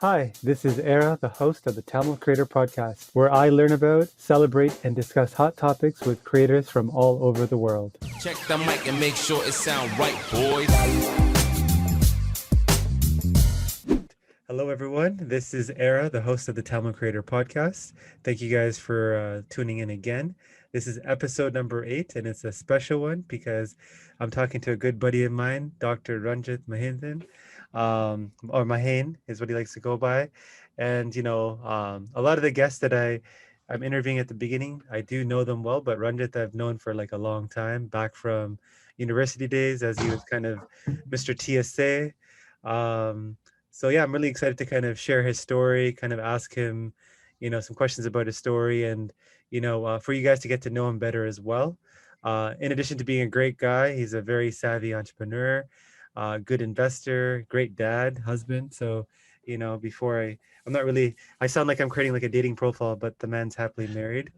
Hi, this is Era, the host of the Tamil Creator Podcast, where I learn about, celebrate, and discuss hot topics with creators from all over the world. Check the mic and make sure it sound right, boys. Hello, everyone. This is Era, the host of the Tamil Creator Podcast. Thank you guys for tuning in again. This is episode number 8, and it's a special one because I'm talking to a good buddy of mine, Dr. Ranjith Mahen, or Mahen is what he likes to go by. And, a lot of the guests that I'm interviewing at the beginning, I do know them well, but Ranjith I've known for like a long time, back from university days as he was kind of Mr. TSA. So yeah, I'm really excited to kind of share his story, kind of ask him, some questions about his story, and for you guys to get to know him better as well. In addition to being a great guy, he's a very savvy entrepreneur, good investor, great dad, husband. So, I'm not really, I sound like I'm creating like a dating profile, but the man's happily married.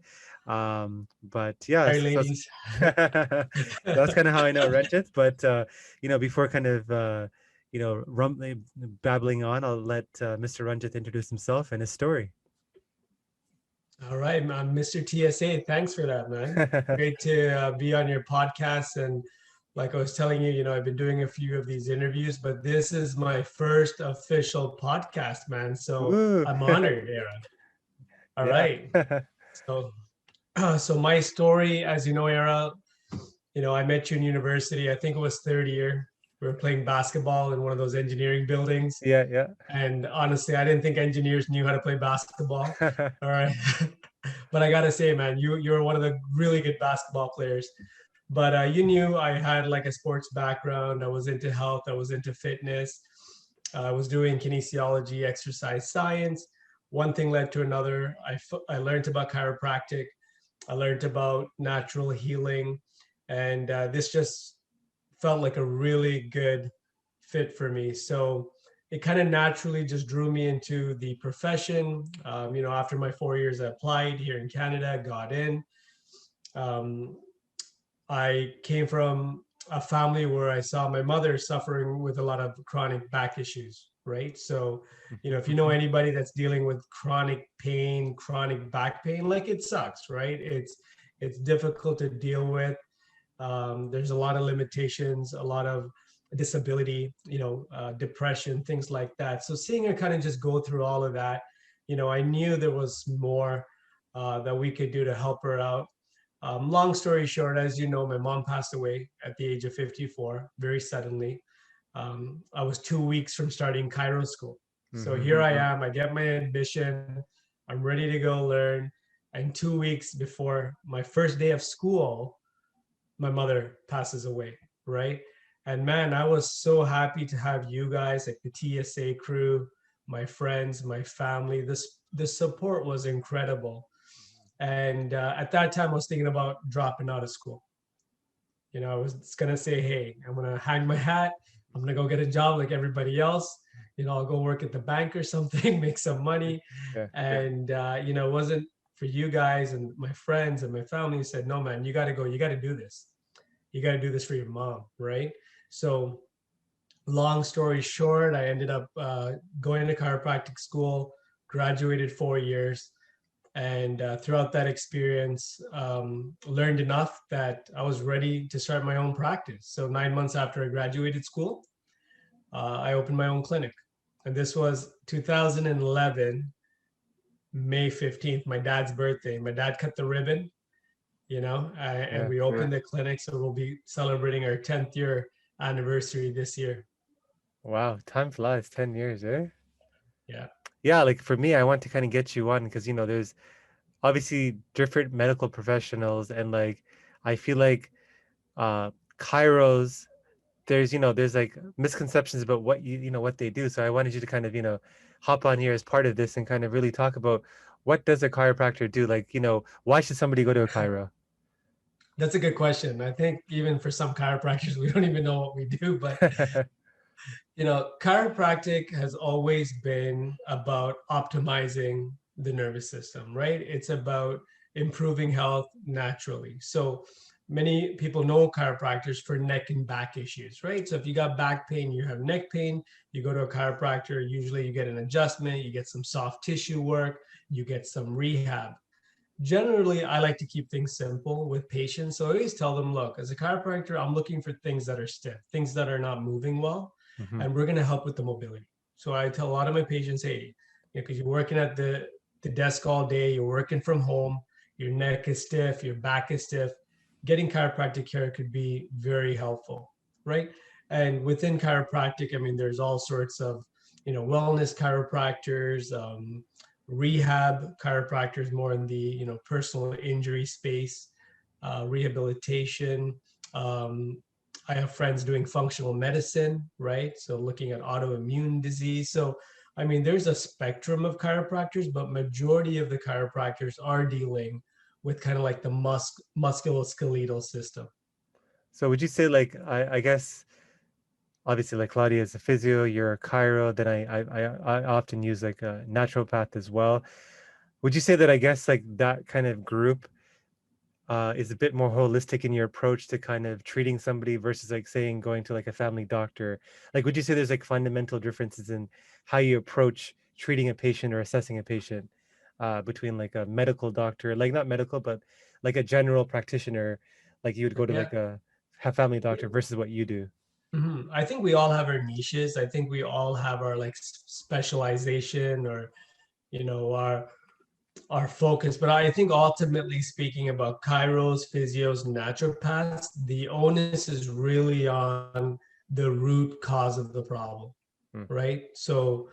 But yeah, Hi, so ladies. that's kind of how I know Ranjith. But before kind of babbling on, I'll let Mr. Ranjith introduce himself and his story. All right, I'm Mr. TSA. Thanks for that, man. Great to be on your podcast. And like I was telling you, I've been doing a few of these interviews, but this is my first official podcast, man. So Woo. I'm honored, Aaron. All right. So my story, as you know, Era, I met you in university. I think it was third year. We were playing basketball in one of those engineering buildings. Yeah. And honestly, I didn't think engineers knew how to play basketball. All right. But I gotta say, man, you're one of the really good basketball players. But you knew I had like a sports background. I was into health. I was into fitness. I was doing kinesiology, exercise science. One thing led to another. I learned about chiropractic. I learned about natural healing. And this just felt like a really good fit for me. So it kind of naturally just drew me into the profession. After my 4 years, I applied here in Canada, got in. I came from a family where I saw my mother suffering with a lot of chronic back issues, right? So, if you know anybody that's dealing with chronic pain, chronic back pain, like it sucks, right? It's difficult to deal with. There's a lot of limitations, a lot of disability, depression, things like that. So seeing her kind of just go through all of that, I knew there was more that we could do to help her out. Long story short, as you know, my mom passed away at the age of 54, very suddenly. I was 2 weeks from starting chiro school. So here I am, I get my admission, I'm ready to go learn. And 2 weeks before my first day of school, my mother passes away, right? And man, I was so happy to have you guys, like the TSA crew, my friends, my family. The support was incredible. And at that time, I was thinking about dropping out of school. I was gonna say, hey, I'm gonna hang my hat. I'm gonna go get a job like everybody else. I'll go work at the bank or something, make some money. And it wasn't for you guys and my friends and my family said, no, man, you got to go. You got to do this. You got to do this for your mom, right? So long story short, I ended up going to chiropractic school, graduated 4 years. And throughout that experience, learned enough that I was ready to start my own practice. So 9 months after I graduated school, I opened my own clinic. And this was 2011, May 15th, my dad's birthday. My dad cut the ribbon, and we opened the clinic. So we'll be celebrating our 10th year anniversary this year. Wow, time flies, 10 years, eh? Yeah. Yeah, like for me, I want to kind of get you on because, there's obviously different medical professionals, and like I feel like chiros, there's like misconceptions about what what they do. So I wanted you to kind of, hop on here as part of this and kind of really talk about what does a chiropractor do? Like, why should somebody go to a chiro? That's a good question. I think even for some chiropractors, we don't even know what we do, but chiropractic has always been about optimizing the nervous system, right? It's about improving health naturally. So many people know chiropractors for neck and back issues, right? So if you got back pain, you have neck pain, you go to a chiropractor, usually you get an adjustment, you get some soft tissue work, you get some rehab. Generally, I like to keep things simple with patients. So I always tell them, look, as a chiropractor, I'm looking for things that are stiff, things that are not moving well, Hmm. and we're going to help with the mobility. So I tell a lot of my patients, hey, because you're working at the desk all day, you're working from home, your neck is stiff, your back is stiff, getting chiropractic care could be very helpful, right? And within chiropractic, I mean, there's all sorts of, wellness chiropractors, rehab chiropractors more in the personal injury space, rehabilitation. um, I have friends doing functional medicine, right? So looking at autoimmune disease. So I mean, there's a spectrum of chiropractors, but majority of the chiropractors are dealing with kind of like the musculoskeletal system. So would you say like I guess obviously like Claudia is a physio, you're a chiro, then I often use like a naturopath as well. Would you say that I guess like that kind of group is a bit more holistic in your approach to kind of treating somebody versus like saying going to like a family doctor? Like, would you say there's like fundamental differences in how you approach treating a patient or assessing a patient between like a medical doctor, like not medical, but like a general practitioner, like you would go to Yeah. like a family doctor versus what you do? I think we all have our niches. I think we all have our like specialization, or our focus. But I think ultimately speaking about chiros, physios, naturopaths, the onus is really on the root cause of the problem, Mm, right? So,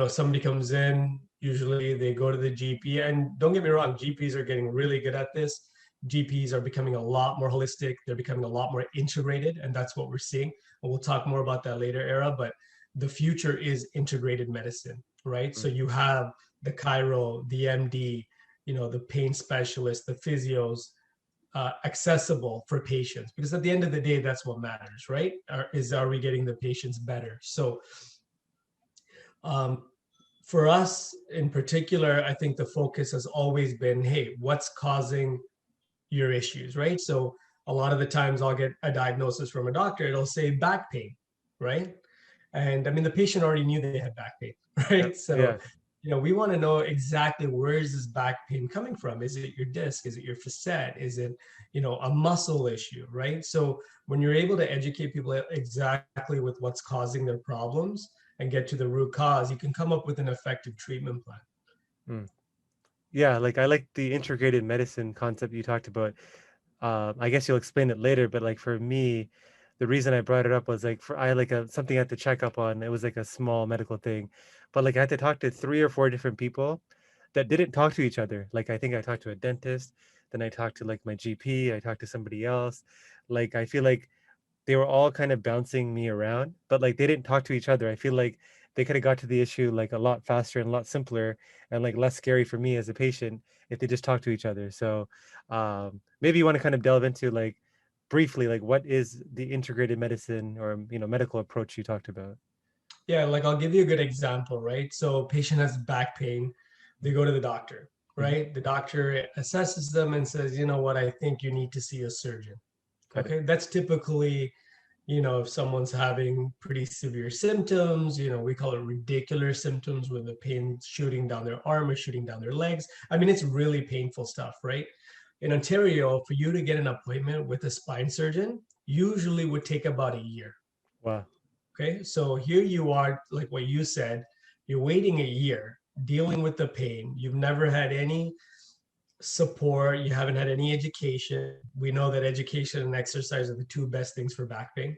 somebody comes in, usually they go to the GP, and don't get me wrong, GPs are getting really good at this. GPs are becoming a lot more holistic, they're becoming a lot more integrated, and that's what we're seeing. And we'll talk more about that later, Era, but the future is integrated medicine, right? So mm. you have the chiro, the MD, the pain specialist, the physios, accessible for patients, because at the end of the day, that's what matters, right? Are we getting the patients better? So um, for us in particular, I think the focus has always been, hey, what's causing your issues, right? So a lot of the times I'll get a diagnosis from a doctor, it'll say back pain, right? And I mean, the patient already knew they had back pain, Yep. right? So, Yeah. we want to know exactly where is this back pain coming from? Is it your disc? Is it your facet? Is it, a muscle issue, right? So when you're able to educate people exactly with what's causing their problems and get to the root cause, you can come up with an effective treatment plan. Mm. Yeah, like I like the integrated medicine concept you talked about. I guess you'll explain it later, but like for me, the reason I brought it up was like for I had like a something I had to check up on. It was like a small medical thing, but like I had to talk to 3 or 4 different people that didn't talk to each other. Like I think I talked to a dentist, then I talked to like my GP, I talked to somebody else. Like I feel like they were all kind of bouncing me around, but like they didn't talk to each other. I feel like they could have got to the issue like a lot faster and a lot simpler and like less scary for me as a patient if they just talk to each other. So maybe you want to kind of delve into like briefly like what is the integrated medicine or medical approach you talked about? Yeah, like I'll give you a good example, right? So patient has back pain, they go to the doctor, Mhm. right? The doctor assesses them and says, you know what, I think you need to see a surgeon. Got it. Okay, that's typically, if someone's having pretty severe symptoms, we call it radicular symptoms, where the pain shooting down their arm or shooting down their legs. I mean, it's really painful stuff, right? In Ontario, for you to get an appointment with a spine surgeon, usually would take about a year. Wow. Okay, so here you are, like what you said, you're waiting a year dealing with the pain. You've never had any support, you haven't had any education. We know that education and exercise are the two best things for back pain,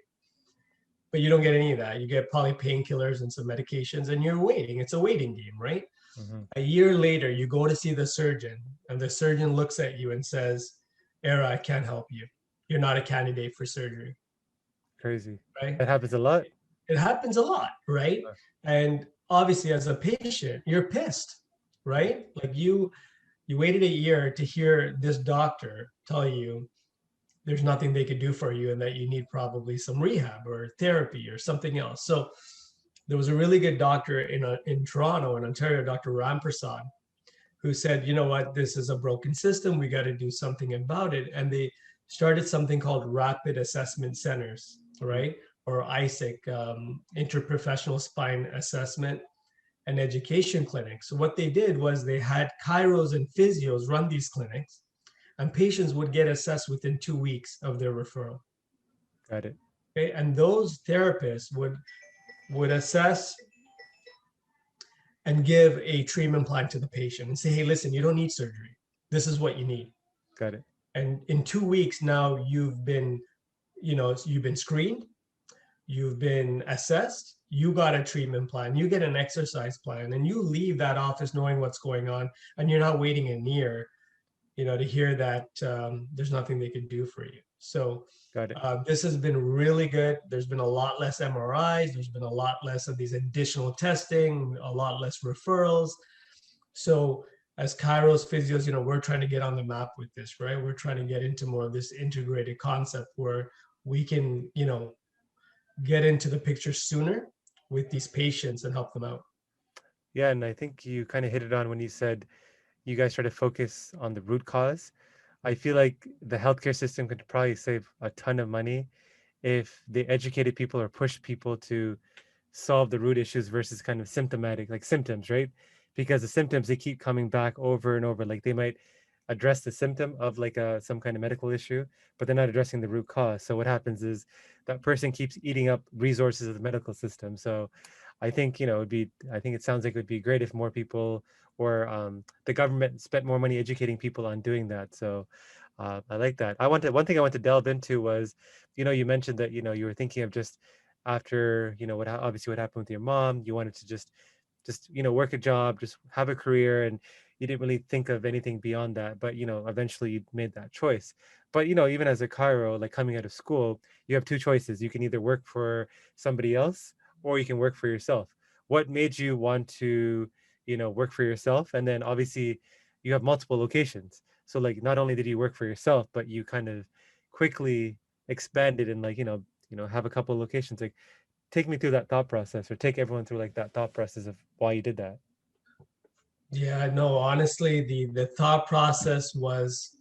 but you don't get any of that. You get probably painkillers and some medications, and you're waiting. It's a waiting game, right? Hmm. A year later, you go to see the surgeon, and the surgeon looks at you and says, Era, I can't help you. You're not a candidate for surgery, Crazy. right? That happens a lot. It happens a lot, right? And obviously, as a patient, you're pissed, right? Like you waited a year to hear this doctor tell you there's nothing they could do for you and that you need probably some rehab or therapy or something else. So there was a really good doctor in Toronto, in Ontario, Dr. Ramprasad, who said, you know what, this is a broken system. We got to do something about it. And started something called rapid assessment centers, right? Or ISIC, interprofessional spine assessment and education clinics. So what they did was they had chiros and physios run these clinics, and patients would get assessed within 2 weeks of their referral. Got it. Okay, and those therapists would assess and give a treatment plan to the patient and say, hey, listen, you don't need surgery. This is what you need. Got it. And in 2 weeks now, you've been screened, you've been assessed, you got a treatment plan, you get an exercise plan, and you leave that office knowing what's going on, and you're not waiting a year, to hear that there's nothing they can do for you. So Got it. this has been really good. There's been a lot less MRIs. There's been a lot less of these additional testing, a lot less referrals. So as chiros physios, we're trying to get on the map with this, right? We're trying to get into more of this integrated concept where we can, get into the picture sooner with these patients and help them out. Yeah, and I think you kind of hit it on when you said you guys try to focus on the root cause. I feel like the healthcare system could probably save a ton of money if they educated people or pushed people to solve the root issues versus kind of symptomatic, like symptoms, right? Because the symptoms, they keep coming back over and over. Like they might address the symptom of like some kind of medical issue, but they're not addressing the root cause. So what happens is that person keeps eating up resources of the medical system. So I think, I think it sounds like it would be great if more people or the government spent more money educating people on doing that. So I like that. One thing I want to delve into was, you mentioned that, you were thinking of just after, obviously what happened with your mom, you wanted to just work a job, just have a career, and you didn't really think of anything beyond that. But eventually you made that choice. But even as a chiro, like coming out of school, you have two choices. You can either work for somebody else or you can work for yourself. What made you want to work for yourself? And then obviously you have multiple locations, so like not only did you work for yourself, but you kind of quickly expanded and like have a couple of locations. Like, take me through that thought process, or take everyone through like that thought process of why you did that. Yeah, no, honestly, the thought process was,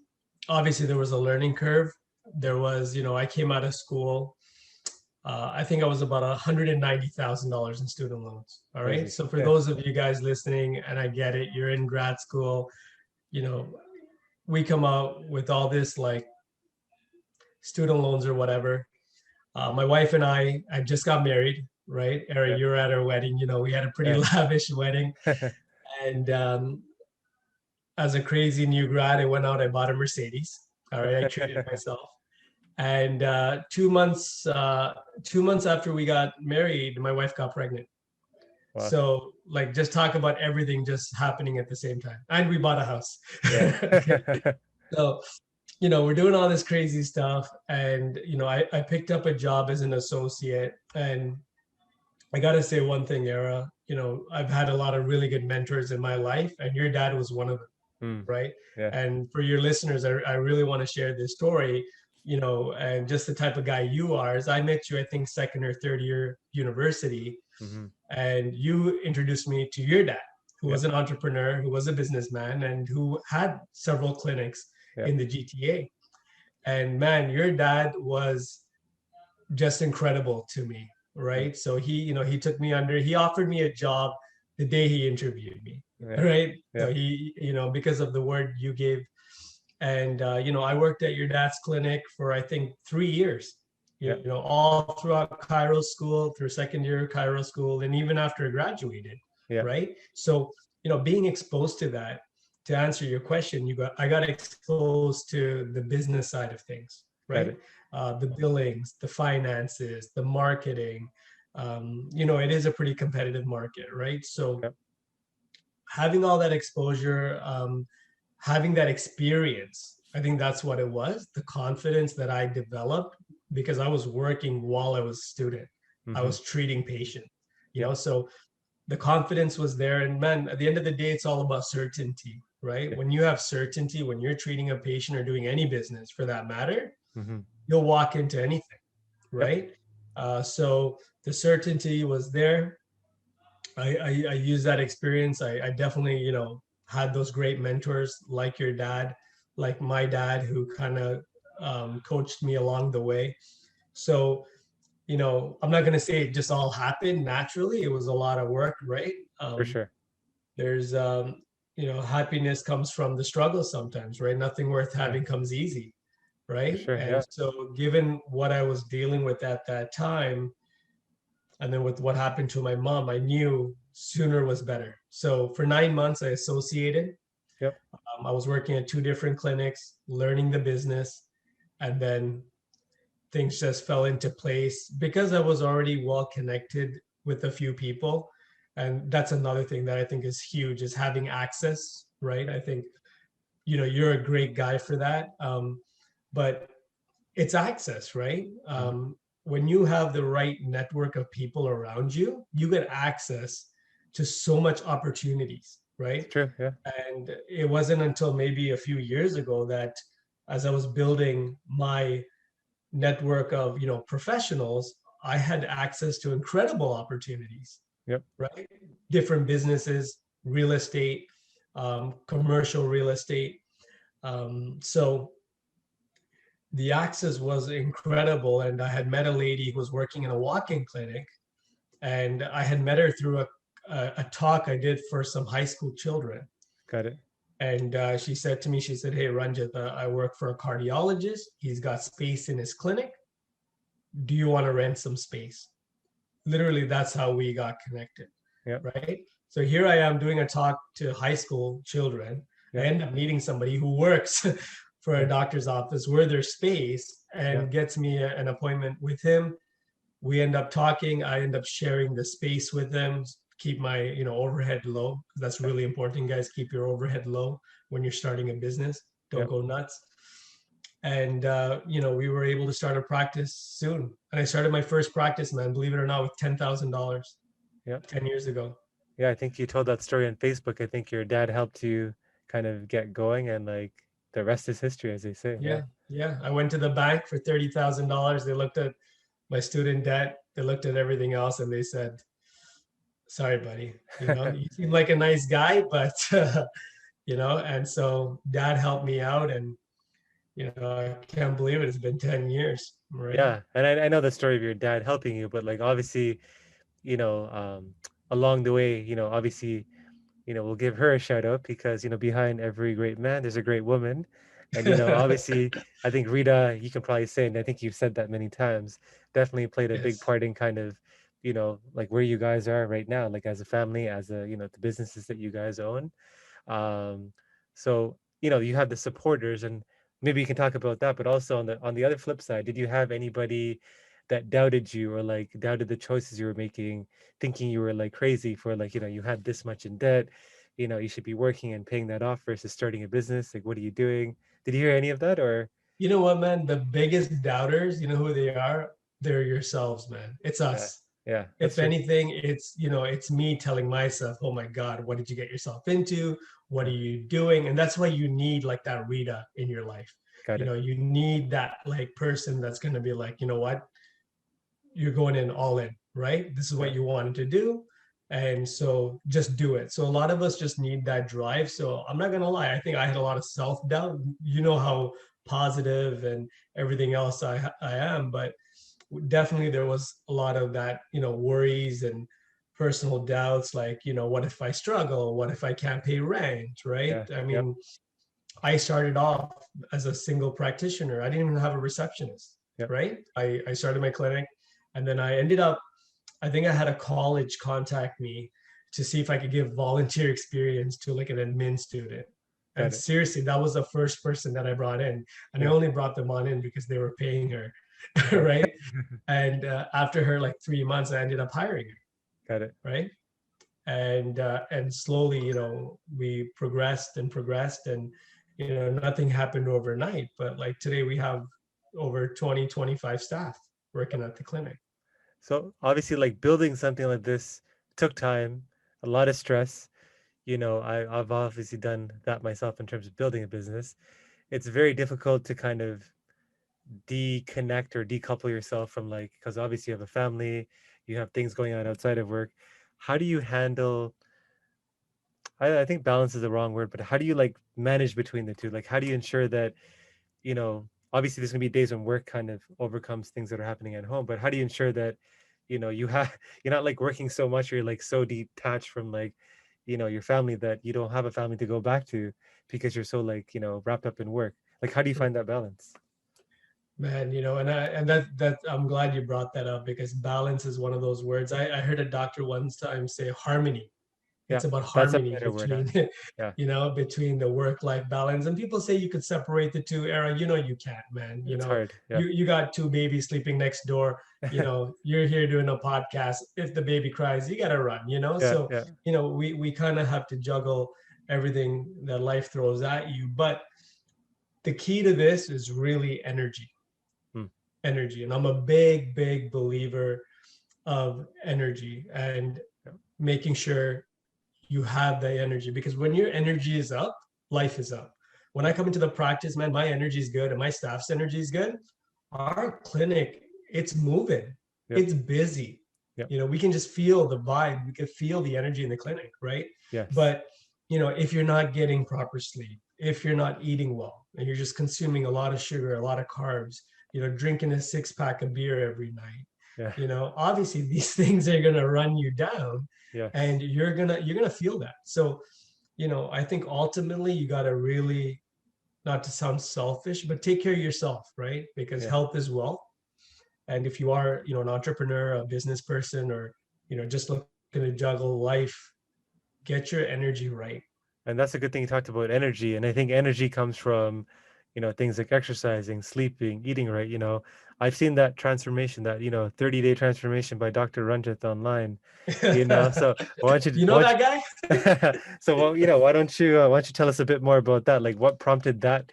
obviously there was a learning curve. There was, I came out of school. I think I was about $190,000 in student loans. All right. Crazy. So for Yeah. those of you guys listening, and I get it, you're in grad school, we come out with all this like student loans or whatever. My wife and I just got married, right? Era, Yeah. you were at our wedding. We had a pretty Yeah. lavish wedding. And as a crazy new grad, I went out, I bought a Mercedes. All right, I treated myself. And 2 months, 2 months after we got married, my wife got pregnant. Wow. So like, just talk about everything just happening at the same time. And we bought a house. Yeah. Okay. So, we're doing all this crazy stuff. And, I picked up a job as an associate. And I got to say one thing, Era, I've had a lot of really good mentors in my life, and your dad was one of them, right? Yeah. And for your listeners, I really want to share this story, and just the type of guy you are. Is I met you, I think, second or third year university, and you introduced me to your dad, who was an entrepreneur, who was a businessman, and who had several clinics in the GTA. And man, your dad was just incredible to me, right? So he took me under, he offered me a job the day he interviewed me, right? So he, because of the word you gave. And, I worked at your dad's clinic for, I think, 3 years, all throughout Cairo school, through second year Cairo school, and even after I graduated, right? So, being exposed to that, to answer your question, I got exposed to the business side of things, right? The billings, the finances, the marketing. It is a pretty competitive market, right? So having all that exposure, having that experience, I think that's what it was, the confidence that I developed, because I was working while I was a student. I was treating patients, so the confidence was there. And man, at the end of the day, it's all about certainty, right? When you have certainty, when you're treating a patient or doing any business for that matter, you'll walk into anything, right? So the certainty was there. I used that experience. I definitely, had those great mentors like your dad, like my dad, who kind of coached me along the way. So, I'm not going to say it just all happened naturally. It was a lot of work, right? For sure. There's, happiness comes from the struggle sometimes, right? Nothing worth Yeah, having comes easy, for right? sure. And Yeah. so, given what I was dealing with at that time, and then with what happened to my mom, I knew sooner was better. So, for 9 months, I associated. Yep. I was working at two different clinics, learning the business, and then things just fell into place because I was already well connected with a few people. And that's another thing that I think is huge is having access, right? I think, you're a great guy for that. But it's access, right? Mhm. When you have the right network of people around you, you get access to so much opportunities, It's right? true. Yeah. And it wasn't until maybe a few years ago that as I was building my network of professionals, I had access to incredible opportunities, Yep. right? Different businesses, real estate, commercial real estate. So the access was incredible, and I had met a lady who was working in a walk-in clinic, and I had met her through a talk I did for some high school children. Got it. And she said to me, she said, "Hey, Ranjith, I work for a cardiologist. He's got space in his clinic. Do you want to rent some space?" Literally, that's how we got connected, Yep. right? So here I am doing a talk to high school children. I Yep. end up meeting somebody who works for a Yeah. doctor's office where there's space Yeah. and gets me an appointment with him. We end up talking. I end up sharing the space with them, keep my overhead low. That's Yep. really important, guys. Keep your overhead low when you're starting a business. Don't Yep. go nuts. And we were able to start a practice soon. And I started my first practice, man, believe it or not, with $10,000 Yep. 10 years ago. Yeah. I think you told that story on Facebook. I think your dad helped you kind of get going, and like the rest is history, as they say. Yeah. Yeah, yeah. I went to the bank for $30,000. They looked at my student debt, they looked at everything else, and they said, "Sorry, buddy. You seem like a nice guy, but And so dad helped me out, and I can't believe it. It's been 10 years, right? Yeah. And I know the story of your dad helping you, but like obviously, you know, um, along the way, obviously, we'll give her a shout out because, behind every great man, there's a great woman. And, obviously, I think Rita, you can probably say, and I think you've said that many times, definitely played a big Yes. part in kind of, like where you guys are right now, like as a family, as the businesses that you guys own. Um, so, you have the supporters, and maybe you can talk about that, but also on the other flip side, did you have anybody that doubted you or like doubted the choices you were making, thinking you were like crazy for like, you had this much in debt, you should be working and paying that off versus starting a business. Like, what are you doing? Did you hear any of that or? You know what, man? The biggest doubters, you know who they are? They're yourselves, man. It's Yeah, us. yeah, that's If true. anything, it's me telling myself, "Oh my God, what did you get yourself into? What are Yeah, you doing?" And that's why you need like that Rita in your life. got it. You need that like person that's going to be like, "You know what? You're going in all in, right? This is Yeah, what you wanted to do. And so just do it." So a lot of us just need that drive. So I'm not going to lie. I think I had a lot of self doubt. You know how positive and everything else I am, but definitely there was a lot of that, worries and personal doubts like, what if I struggle? What if I can't pay rent? Right. yeah, I yep, mean, I started off as a single practitioner. I didn't even have a receptionist, yep, right? I started my clinic, and then I ended up, I think I had a college contact me to see if I could give volunteer experience to like an admin student. And got it. seriously, that was the first person that I brought in. And I Yeah, only brought them on in because they were paying her, yeah, right? And after her like 3 months, I ended up hiring got it. her, right? And slowly, we progressed and progressed, and nothing happened overnight. But like today, we have over 20-25 staff working at the clinic. So obviously, like building something like this took time, a lot of stress. I've obviously done that myself in terms of building a business. It's very difficult to kind of deconnect or decouple yourself from like, because obviously you have a family, you have things going on outside of work. How do you handle, I think balance is the wrong word, but how do you like manage between the two? Like, how do you ensure that, obviously there's gonna be days when work kind of overcomes things that are happening at home, but how do you ensure that, you have you're not like working so much, or you're like so detached from like, your family, that you don't have a family to go back to because you're so like, wrapped up in work? Like, how do you find that balance? Man, and that I'm glad you brought that up, because balance is one of those words. I heard a doctor one time say harmony. Yeah, It's about that's a harmony better word, between, actually. Yeah, between the work-life balance. And people say you could separate the two. Era, you can't, man. it's hard. Yeah. You got two babies sleeping next door. You're here doing a podcast. If the baby cries, you gotta run. Yeah, So yeah. we kind of have to juggle everything that life throws at you. But the key to this is really energy, Hmm. energy. And I'm a big, big believer of energy, and Yeah. making sure you have the energy, because when your energy is up, life is up. When I come into the practice, man, my energy is good and my staff's energy is good. Our clinic, it's moving, Yep. it's busy. Yep. We can just feel the vibe, we can feel the energy in the clinic, right? Yes. But if you're not getting proper sleep, if you're not eating well, and you're just consuming a lot of sugar, a lot of carbs, drinking a 6-pack of beer every night, Yeah. obviously these things are going to run you down, Yes. and you're going to feel that. So I think ultimately you got to really, not to sound selfish, but take care of yourself, right? Because Yeah. health is wealth. And if you are an entrepreneur, a business person, or just looking to juggle life, get your energy right. And that's a good thing you talked about energy. And I think energy comes from, things like exercising, sleeping, eating right. I've seen that transformation, that, 30-day transformation by Dr. Ranjith online, so why don't you, You know that guy? so, well, why don't you tell us a bit more about that? Like, what prompted that,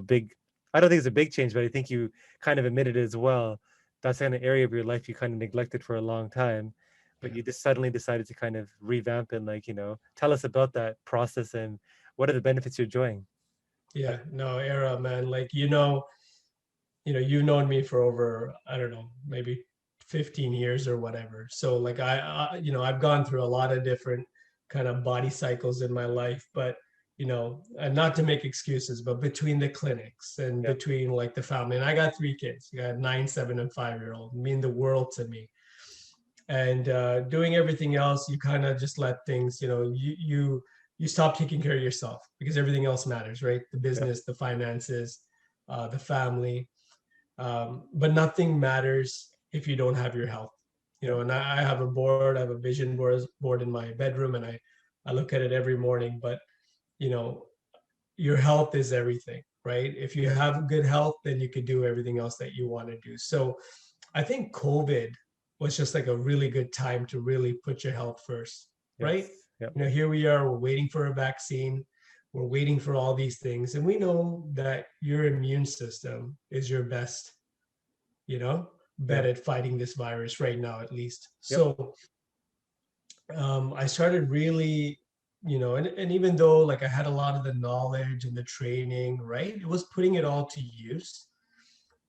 big, I don't think it's a big change, but I think you kind of admitted it as well. That's kind of area of your life you kind of neglected for a long time, but Yeah. you just suddenly decided to kind of revamp and, like, tell us about that process and what are the benefits you're enjoying. Yeah, no, Era, man. Like, you've known me for over, I don't know, maybe 15 years or whatever. So like I've gone through a lot of different kind of body cycles in my life, but and not to make excuses, but between the clinics and Yeah. between like the family, and I got 3 kids. I got 9, 7, and 5-year-old, mean the world to me. And doing everything else, you kind of just let things, you stop taking care of yourself, because everything else matters, right? The Yeah. business, the finances, the family, but nothing matters if you don't have your health. Yeah. And I have a board, I have a vision board in my bedroom, and I look at it every morning. But you know your health is everything, right? If you have good health, then you could do everything else that you want to do. So I think COVID was just like a really good time to really put your health first, right? Yes. Yeah. Here we are, we're waiting for a vaccine, we're waiting for all these things, and we know that your immune system is your best, bet Yeah. at fighting this virus right now, at least. Yep. So I started really, and even though like I had a lot of the knowledge and the training, right, it was putting it all to use,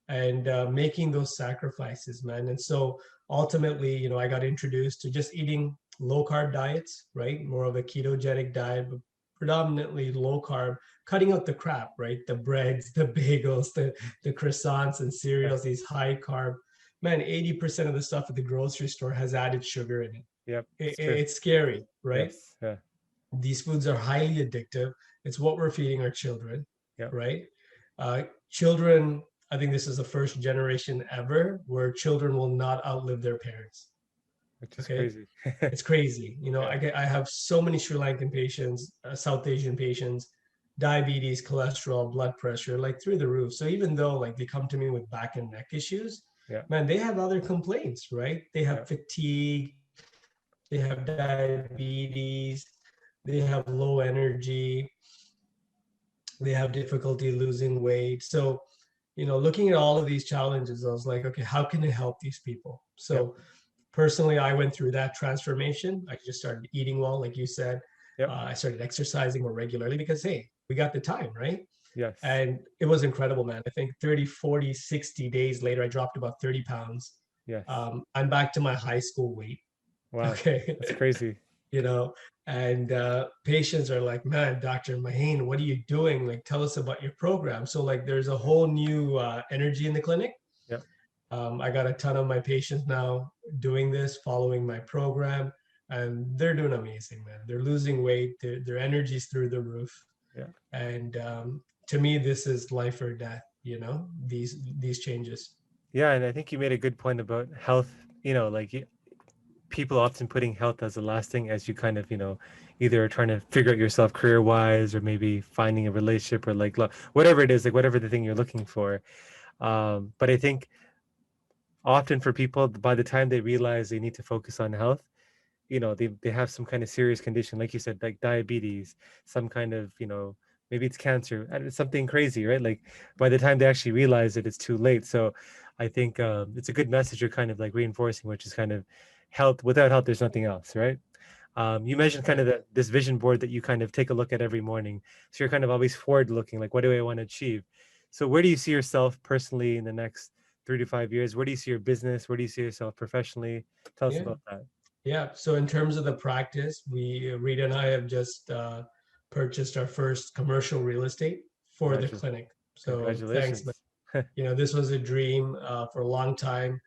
and making those sacrifices, man. And so ultimately, I got introduced to just eating low carb diets, right? More of a ketogenic diet, but predominantly low carb, cutting out the crap, right? The breads, the bagels, the croissants and Yeah. cereals, these high carb. Man, 80% of the stuff at the grocery store has added sugar in it. Yep. It's true. It's scary, right? Yes. Yeah. These foods are highly addictive. It's what we're feeding our children, Yeah. right? Children, I think this is the first generation ever where children will not outlive their parents. Which is Okay, crazy. it's crazy. Yeah. I have so many Sri Lankan patients, South Asian patients, diabetes, cholesterol, blood pressure, like through the roof. So even though like they come to me with back and neck issues, Yeah. man, they have other complaints, right? They Yeah. have fatigue, they have diabetes, they have low energy, they have difficulty losing weight. So, looking at all of these challenges, I was like, okay, how can I help these people? Yep. So, personally, I went through that transformation. I just started eating well, like you said. Yep. I started exercising more regularly because, hey, we got the time, right? Yes. And it was incredible, man. I think 30, 40, 60 days later, I dropped about 30 pounds. Yes. I'm back to my high school weight. Wow. Okay. That's crazy. you know, and patients are like, man, Dr. Mahen, what are you doing? Like, tell us about your program. So like, there's a whole new energy in the clinic. Yeah. I got a ton of my patients now doing this, following my program, and they're doing amazing, man. They're losing weight, their energy's through the roof. Yeah. And to me, this is life or death, these changes. Yeah. And I think you made a good point about health, like people often putting health as the last thing as you kind of, either trying to figure out yourself career wise or maybe finding a relationship or like whatever it is, like whatever the thing you're looking for. But I think often for people, by the time they realize they need to focus on health, they have some kind of serious condition, like you said, like diabetes, some kind of, maybe it's cancer, and it's something crazy, right? Like by the time they actually realize it, it's too late. So I think it's a good message you're kind of like reinforcing, which is kind of health. Without health, there's nothing else, right? You mentioned kind Right. of this vision board that you kind of take a look at every morning. So you're kind of always forward looking, like, what do I want to achieve? So where do you see yourself personally in the next 3 to 5 years? Where do you see your business? Where do you see yourself professionally? Tell us Yeah. about that. Yeah. So in terms of the practice, Rita and I have just purchased our first commercial real estate for the Congratulations. clinic. So thanks. But Congratulations. this was a dream for a long time,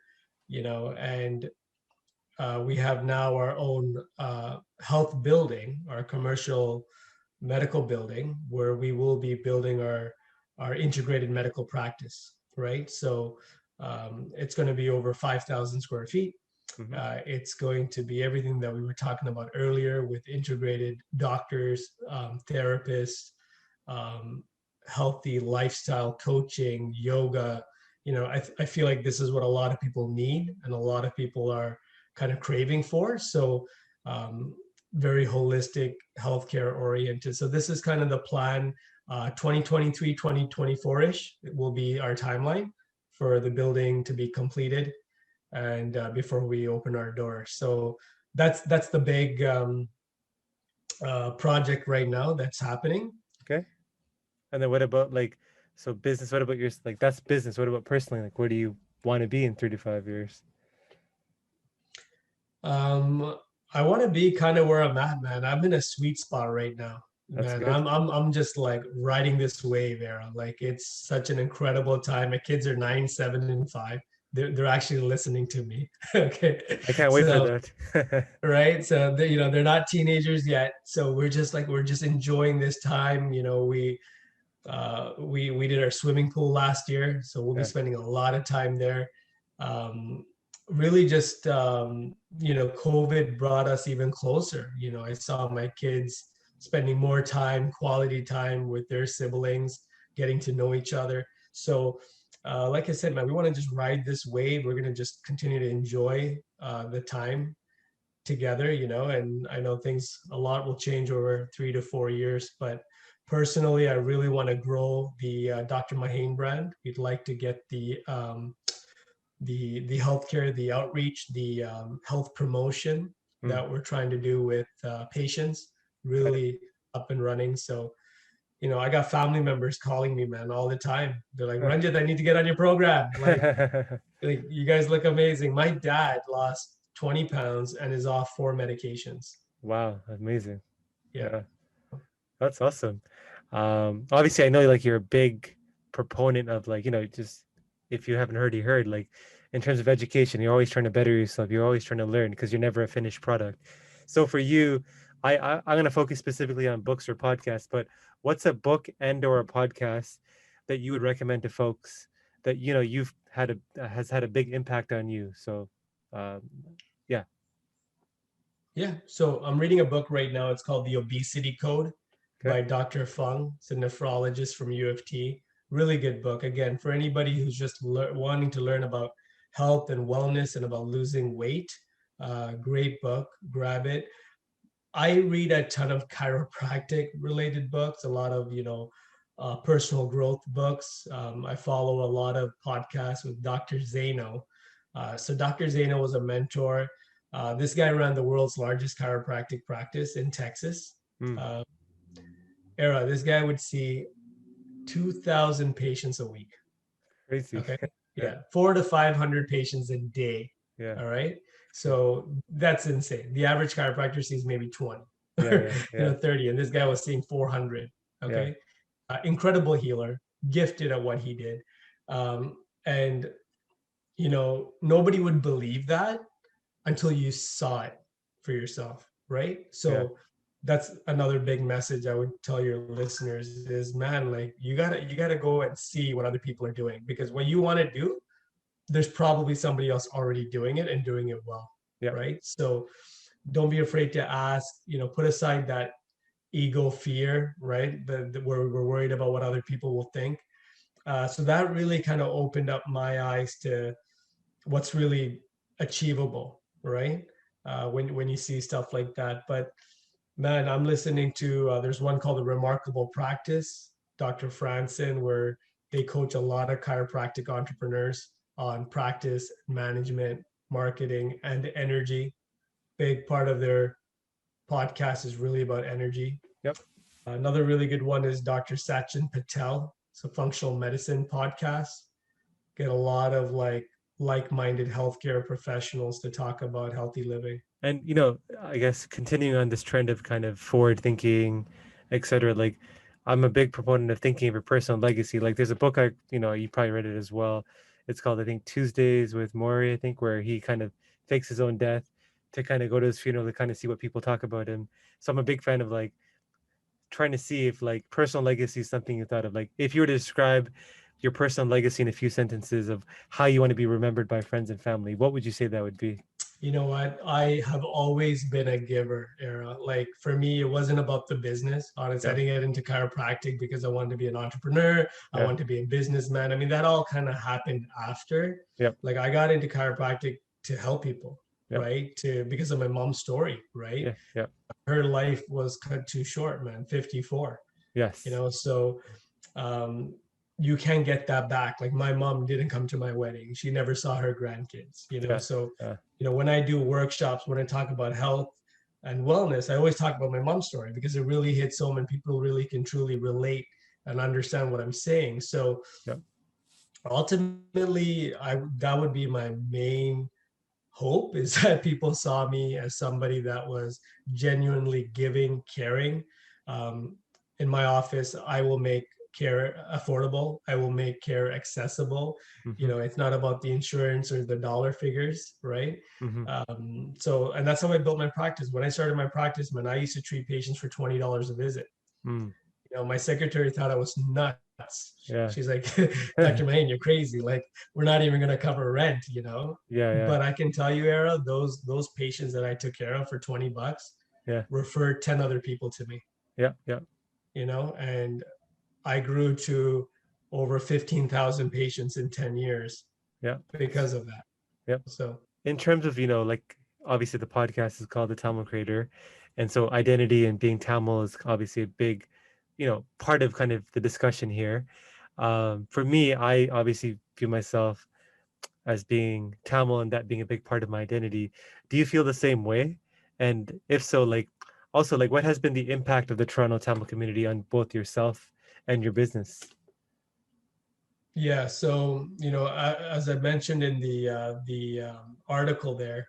and we have now our own health building, our commercial medical building, where we will be building our integrated medical practice, right? So it's going to be over 5,000 square feet. Hmm. It's going to be everything that we were talking about earlier with integrated doctors, therapists, um, healthy lifestyle coaching, yoga. I feel like this is what a lot of people need and a lot of people are kind of craving for. So, very holistic, healthcare oriented. So, this is kind of the plan. 2023, 2024-ish will be our timeline for the building to be completed and before we open our doors. So that's the big project right now that's happening. Okay. And then what about like, so business, what about yours? Like that's business. What about personally? Like where do you want to be in 3 to 5 years? Um, I want to be kind of where I'm at, man. I'm in a sweet spot right now, That's man. good. I'm just like riding this wave, era. Like it's such an incredible time. My kids are 9, 7, and 5. They're actually listening to me. Okay, I can't wait for so that. right, so they're not teenagers yet. So we're just enjoying this time. We did our swimming pool last year, so we'll be Yeah. spending a lot of time there. Um, Really, just COVID brought us even closer. I saw my kids spending more time, quality time with their siblings, getting to know each other. So, like I said, man, we want to just ride this wave. We're gonna just continue to enjoy the time together, and I know a lot will change over 3 to 4 years, but personally, I really want to grow the Dr. Mahen brand. We'd like to get the healthcare, the outreach, the health promotion Mm, that we're trying to do with patients got really up and running. So, I got family members calling me, man, all the time. They're like, Ranjith, I need to get on your program. it. Like you guys look amazing. My dad lost 20 pounds and is off 4 medications. Wow, amazing. Yeah. Yeah, that's awesome. Obviously I know like you're a big proponent of like, just if you haven't heard, you heard like in terms of education, you're always trying to better yourself. You're always trying to learn because you're never a finished product. So for you, I'm going to focus specifically on books or podcasts, but what's a book and or a podcast that you would recommend to folks that you've had has had a big impact on you? So um, yeah. Yeah. So I'm reading a book right now. It's called The Obesity Code Okay. by Dr. Fung. It's a nephrologist from U of T. Really good book. Again, for anybody who's just wanting to learn about health and wellness and about losing weight, great book. Grab it. I read a ton of chiropractic related books, a lot of, personal growth books. I follow a lot of podcasts with Dr. Zeno. So Dr. Zeno was a mentor. This guy ran the world's largest chiropractic practice in Texas. Mm, Uh, this guy would see 2,000 patients a week. crazy. Okay. Yeah. Yeah. 400 to 500 patients a day. Yeah. All right. So that's insane. The average chiropractor sees maybe 20 Yeah, or yeah, yeah, 30, and this guy was seeing 400. yeah, Okay, incredible healer, gifted at what he did, and nobody would believe that until you saw it for yourself, right? yeah, So that's another big message I would tell your listeners is, man, like you gotta go and see what other people are doing, because what you want to do, there's probably somebody else already doing it and doing it well, yeah, right? So don't be afraid to ask, put aside that ego fear, right? We're worried about what other people will think. So that really kind of opened up my eyes to what's really achievable, right? When you see stuff like that. But man, I'm listening to there's one called the Remarkable Practice, Dr. Franson, where they coach a lot of chiropractic entrepreneurs on practice, management, marketing, and energy. Big part of their podcast is really about energy. yep. Another really good one is Dr. Sachin Patel. It's a functional medicine podcast. Get a lot of like-minded healthcare professionals to talk about healthy living. And I guess continuing on this trend of kind of forward thinking, etc. Like, I'm a big proponent of thinking of your personal legacy. Like, there's a book you probably read it as well. It's called, I think, Tuesdays with Maury, I think, where he kind of fakes his own death to kind of go to his funeral to kind of see what people talk about him. So I'm a big fan of like trying to see if like personal legacy is something you thought of. Like, if you were to describe your personal legacy in a few sentences of how you want to be remembered by friends and family, what would you say that would be? You know what? I have always been a giver, Era. Like for me, it wasn't about the business. Honestly, I Yeah, didn't get into chiropractic because I wanted to be an entrepreneur. I yeah, wanted to be a businessman. I mean, that all kind of happened after. yep, Like I got into chiropractic to help people, yep, right? Because of my mom's story, right? yeah, yeah, Her life was cut too short, man. 54. yes, So um, you can't get that back. Like my mom didn't come to my wedding. She never saw her grandkids, yeah, So, yeah, when I do workshops, when I talk about health and wellness, I always talk about my mom's story because it really hits home and people really can truly relate and understand what I'm saying. So yep, ultimately, that would be my main hope is that people saw me as somebody that was genuinely giving, caring. Um, in my office, I will make care affordable. I will make care accessible. mm-hmm, It's not about the insurance or the dollar figures, right? mm-hmm, And that's how I built my practice. When I started my practice, man, I used to treat patients for $20 a visit. mm, My secretary thought I was nuts. yeah, She's like, yeah, Dr. Mahen, you're crazy. Like, we're not even gonna cover rent, yeah, But I can tell you, Era, those patients that I took care of for $20 yeah, referred 10 other people to me, yeah, yeah, and I grew to over 15,000 patients in 10 years yeah, because of that. yeah. So In terms of, like obviously the podcast is called The Tamil Creator. And so identity and being Tamil is obviously a big, part of kind of the discussion here. For me, I obviously view myself as being Tamil and that being a big part of my identity. Do you feel the same way? And if so, like, also, like, what has been the impact of the Toronto Tamil community on both yourself and your business? yeah, so as I mentioned in the article there,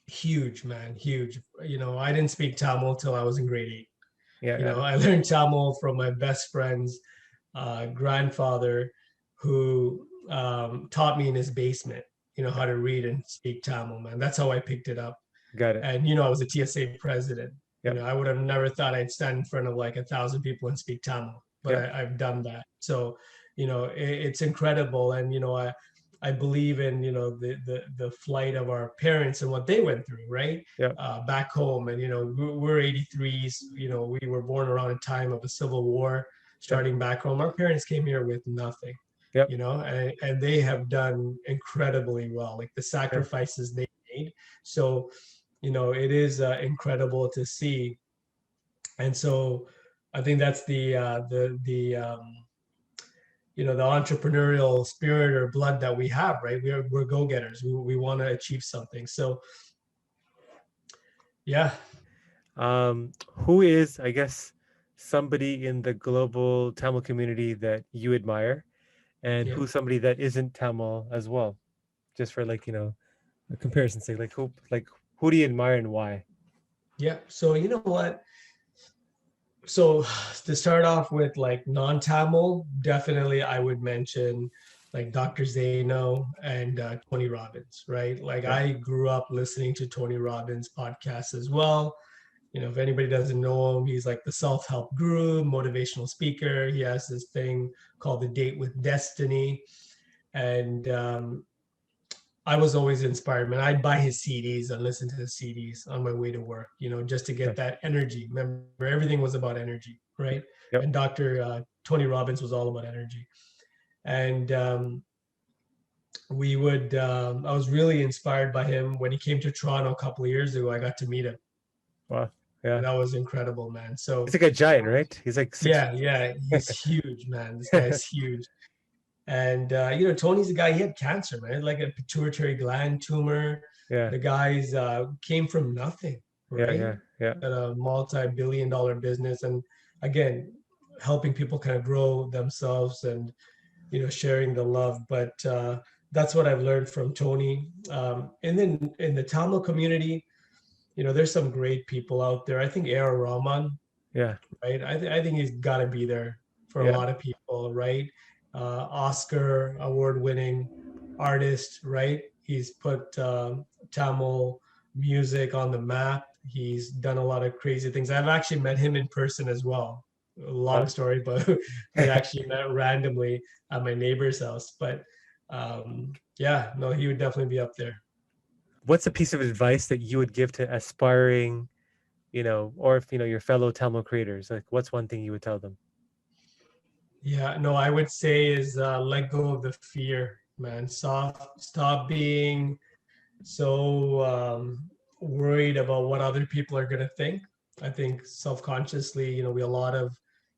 huge, man, huge. I didn't speak Tamil till I was in grade 8. Yeah, yeah, I learned Tamil from my best friend's grandfather, who taught me in his basement, how to read and speak Tamil, man. That's how I picked it up. got it. And, I was a TSA president. Yep, I would have never thought I'd stand in front of like 1,000 people and speak Tamil, but yep, I've done that. So, it's incredible. And, I believe in, the flight of our parents and what they went through, right? yep, Back home. And, we're 83s, we were born around a time of a civil war yep, starting back home. Our parents came here with nothing, yep, and they have done incredibly well, like the yeah, sacrifices they made. So, it is incredible to see. And so I think that's the entrepreneurial spirit or blood that we have, right? We're go-getters. We want to achieve something. So yeah. Who is, I guess, somebody in the global Tamil community that you admire, and Yeah. who's somebody that isn't Tamil as well? Just for like, A comparison sake, like who do you admire and why? Yeah. So you know what? So to start off with, like non-Tamil, definitely I would mention like Dr. Zaino and Tony Robbins, right? Like Yeah. I grew up listening to Tony Robbins podcasts as well. You know, if anybody doesn't know him, he's like the self-help guru, motivational speaker. He has this thing called the Date with Destiny. And I was always inspired, man. I'd buy his CDs and listen to his CDs on my way to work, just to get Okay. that energy. Remember, everything was about energy, right? Yep. And Dr. Tony Robbins was all about energy. And I was really inspired by him when he came to Toronto a couple of years ago. I got to meet him. Wow. And Yeah. that was incredible, man. So, He's like a giant, right? He's like 6 feet. yeah, he's huge, man. This guy's huge. And Tony's a guy. He had cancer, man, like a pituitary gland tumor. Yeah. The guys came from nothing, Yeah. right? Yeah. Yeah. At a multi-billion-dollar business, and again, helping people kind of grow themselves and sharing the love. But that's what I've learned from Tony. And then in the Tamil community, there's some great people out there. I think Rahman, Yeah. right? I think he's got to be there for a Yeah. lot of people, right? Oscar award-winning artist, right? He's put Tamil music on the map. He's done a lot of crazy things. I've actually met him in person as well. A long story, but we actually met randomly at my neighbor's house. But yeah, no, he would definitely be up there. What's a piece of advice that you would give to aspiring, or if your fellow Tamil creators? Like, what's one thing you would tell them? Yeah, no, I would say is let go of the fear, man. Stop being so worried about what other people are gonna think. I think self-consciously, we have a lot of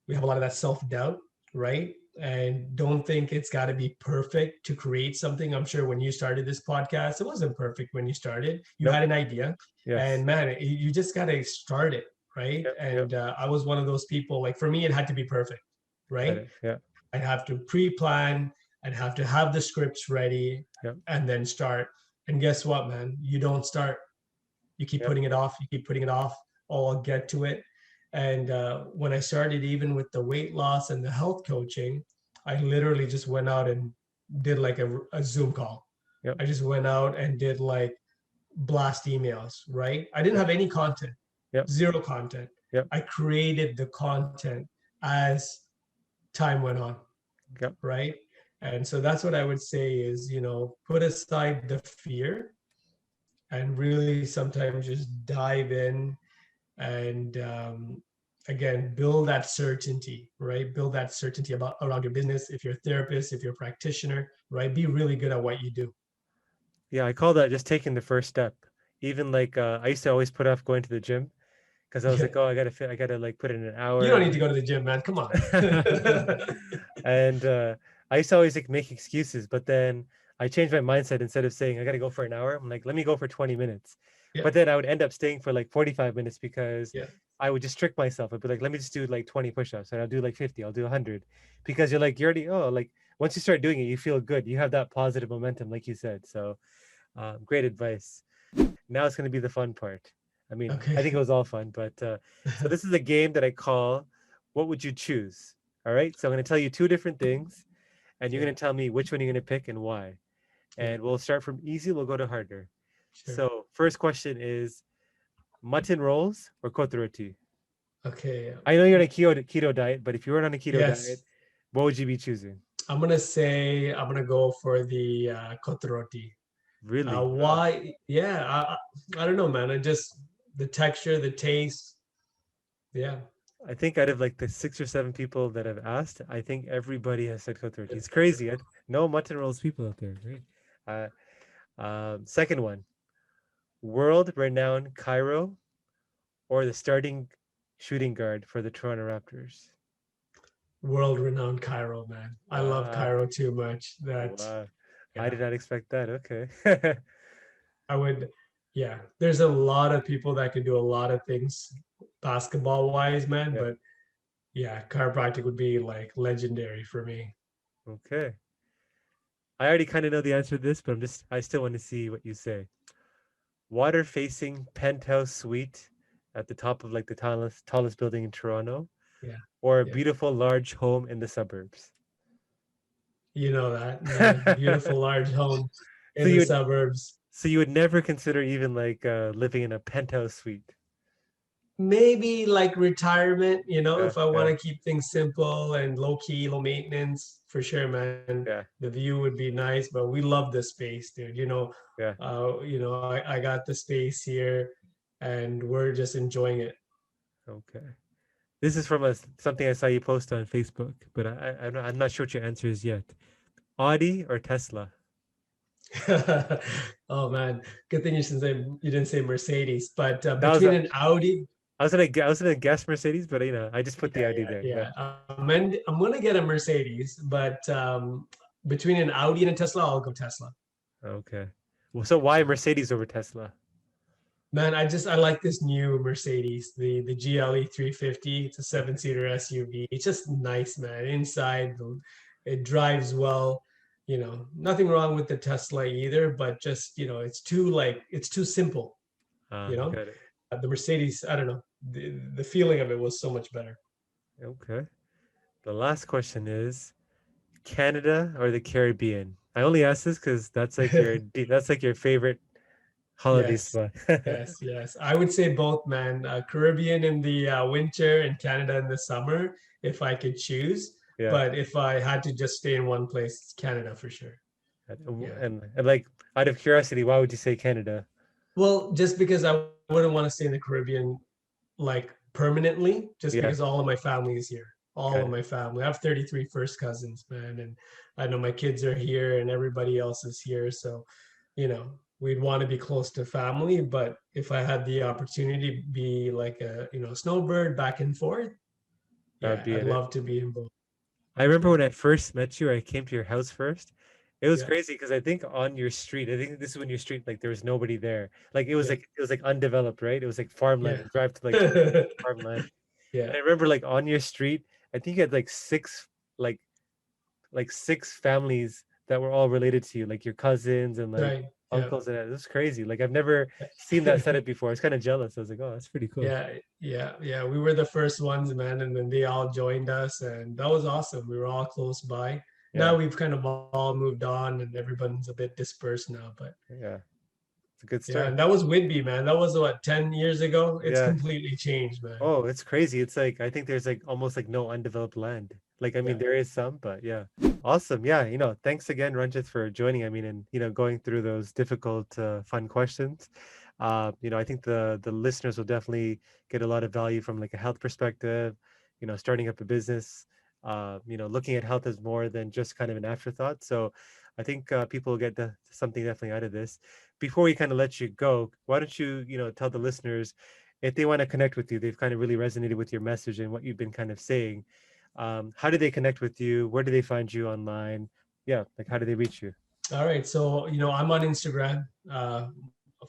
that self-doubt, right? And don't think it's got to be perfect to create something. I'm sure when you started this podcast, it wasn't perfect when you started. You Nope. had an idea, Yes. and man, you just got to start it, right? Yep. And I was one of those people. Like for me, it had to be perfect, right? Yeah. I'd have to pre-plan. I'd have to have the scripts ready, Yep. and then start. And guess what, man? You don't start. You keep Yep. putting it off. You keep putting it off. Oh, I'll get to it. And when I started, even with the weight loss and the health coaching, I literally just went out and did like a Zoom call. Yep. I just went out and did like blast emails, right? I didn't have any content, Yep. zero content. Yep. I created the content as time went on, Yep. right? And so that's what I would say is, put aside the fear and really sometimes just dive in and again, build that certainty, right? Build that certainty around your business. If you're a therapist, if you're a practitioner, right? Be really good at what you do. Yeah, I call that just taking the first step. Even like I used to always put off going to the gym because I was like, oh, I gotta like put in an hour. You don't need to go to the gym, man. Come on. And I used to always like make excuses, but then I changed my mindset. Instead of saying I gotta go for an hour, I'm like, let me go for 20 minutes. Yeah. But then I would end up staying for like 45 minutes because Yeah. I would just trick myself. I'd be like, let me just do like 20 push-ups and I'll do like 50, I'll do 100. Because you're already, like once you start doing it, you feel good. You have that positive momentum, like you said. So great advice. Now it's going to be the fun part. I mean, Okay. I think it was all fun, but so this is a game that I call, what would you choose? All right. So I'm going to tell you two different things and you're going to tell me which one you're going to pick and why. And we'll start from easy. We'll go to harder. Sure. So first question is mutton rolls or koth roti? Okay. I know you're on a keto diet, but if you weren't on a keto Yes. diet, what would you be choosing? I'm going to go for the koth roti. Really? Why? Yeah. I don't know, man. The texture, the taste. Yeah. I think out of like the 6 or 7 people that I've asked, I think everybody has said koth roti. It's crazy. No mutton rolls people out there. Right? Second one, world-renowned Cairo or the starting shooting guard for the Toronto Raptors? World-renowned Cairo, man. I love Cairo too much. I did not expect that. Okay. I would, yeah. There's a lot of people that could do a lot of things basketball-wise, man. Yeah. But yeah, chiropractic would be like legendary for me. Okay. I already kind of know the answer to this, but I still want to see what you say. water facing penthouse suite at the top of like the tallest building in Toronto, Yeah. or a Yeah. beautiful large home in the suburbs? You know that, man. Beautiful large home So in you the would suburbs. never consider even like living in a penthouse suite. Maybe like retirement, Yeah, if I yeah, want to keep things simple and low key, low maintenance, for sure, man. yeah, The view would be nice, but we love the space, dude. yeah. I got the space here and we're just enjoying it. Okay. This is from something I saw you post on Facebook, but I'm not sure what your answer is yet. Audi or Tesla? Oh man, good thing you didn't say Mercedes, but That was between an Audi, I was gonna guess Mercedes, but I just put the yeah, Audi yeah, there. Yeah. yeah. I'm gonna get a Mercedes, but between an Audi and a Tesla, I'll go Tesla. Okay. Well, so why Mercedes over Tesla? Man, I like this new Mercedes, the GLE 350. It's a seven-seater SUV. It's just nice, man. Inside, it drives well. Nothing wrong with the Tesla either, but just, it's too simple, you know. Got it. The Mercedes, I don't know. The feeling of it was so much better. Okay. The last question is Canada or the Caribbean? I only ask this because that's like your favorite holiday Yes, spot. yes, yes. I would say both, man. Caribbean in the winter and Canada in the summer, if I could choose. Yeah. But if I had to just stay in one place, it's Canada for sure. Yeah. And like out of curiosity, why would you say Canada? Well, just because I wouldn't want to stay in the Caribbean like permanently, just Yeah, because all of my family is here. All got of it. my family. I have 33 first cousins, man, and I know my kids are here and everybody else is here. So, we'd want to be close to family, but if I had the opportunity to be like a, snowbird back and forth, That would yeah, be I'd it. love to be in both. I remember when I first met you, I came to your house first. It was Yeah, crazy because I think on your street, I think this is when your street, like there was nobody there. Like yeah, it was like undeveloped, right? It was like farmland. yeah. You drive to like 20 farmland. Yeah, And I remember like on your street, I think you had like like six families that were all related to you, like your cousins and like right. Yeah. uncles, and that. It was crazy. Like I've never seen that setup before. I was kind of jealous. I was like, oh, that's pretty cool. Yeah, yeah, yeah. We were the first ones, man, and then they all joined us, and that was awesome. We were all close by. Yeah, Now we've kind of all moved on, and everyone's a bit dispersed now. But yeah. It's a good yeah, start. and that was Whitby, man. That was what, 10 years ago? It's Yeah. completely changed, man. Oh, it's crazy. It's like I think there's like almost like no undeveloped land. Like I mean Yeah. there is some, but yeah. Awesome. Yeah, thanks again, Ranjith, for joining. I mean, and going through those difficult fun questions. I think the listeners will definitely get a lot of value from like a health perspective, starting up a business, looking at health as more than just kind of an afterthought. So I think people will get something definitely out of this. Before we kind of let you go, why don't you, tell the listeners if they want to connect with you, they've kind of really resonated with your message and what you've been kind of saying. How do they connect with you? Where do they find you online? Yeah, like how do they reach you? All right. So, I'm on Instagram.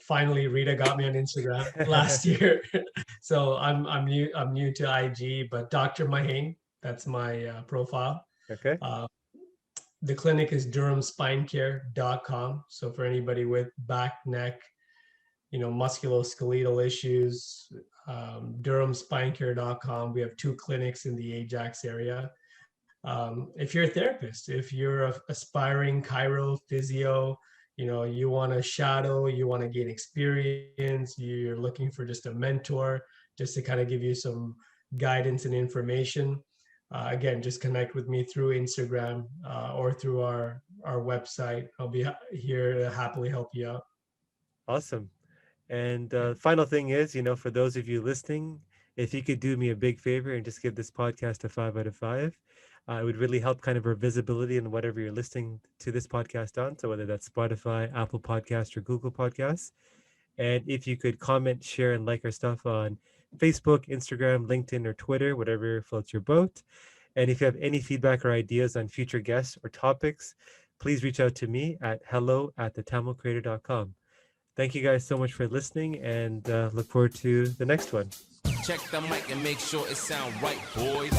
Finally, Rita got me on Instagram last year. So I'm new to IG, but Dr. Mahen, that's my profile. Okay. Uh, the clinic is durhamspinecare.com. So for anybody with back, neck, musculoskeletal issues, durhamspinecare.com. We have 2 clinics in the Ajax area. If you're a therapist, if you're a aspiring chiro, physio, you want to shadow, you want to gain experience, you're looking for just a mentor, just to kind of give you some guidance and information. Again, just connect with me through Instagram or through our website. I'll be here to happily help you out. Awesome. And Yeah. final thing is, for those of you listening, if you could do me a big favor and just give this podcast a 5 out of 5, it would really help kind of our visibility in whatever you're listening to this podcast on. So whether that's Spotify, Apple Podcast, or Google Podcasts. And if you could comment, share, and like our stuff on Facebook, Instagram, LinkedIn, or Twitter, whatever floats your boat. And if you have any feedback or ideas on future guests or topics, please reach out to me at hello@thetamilcreator.com. Thank you guys so much for listening, and look forward to the next one. Check the mic and make sure it sound right, boys.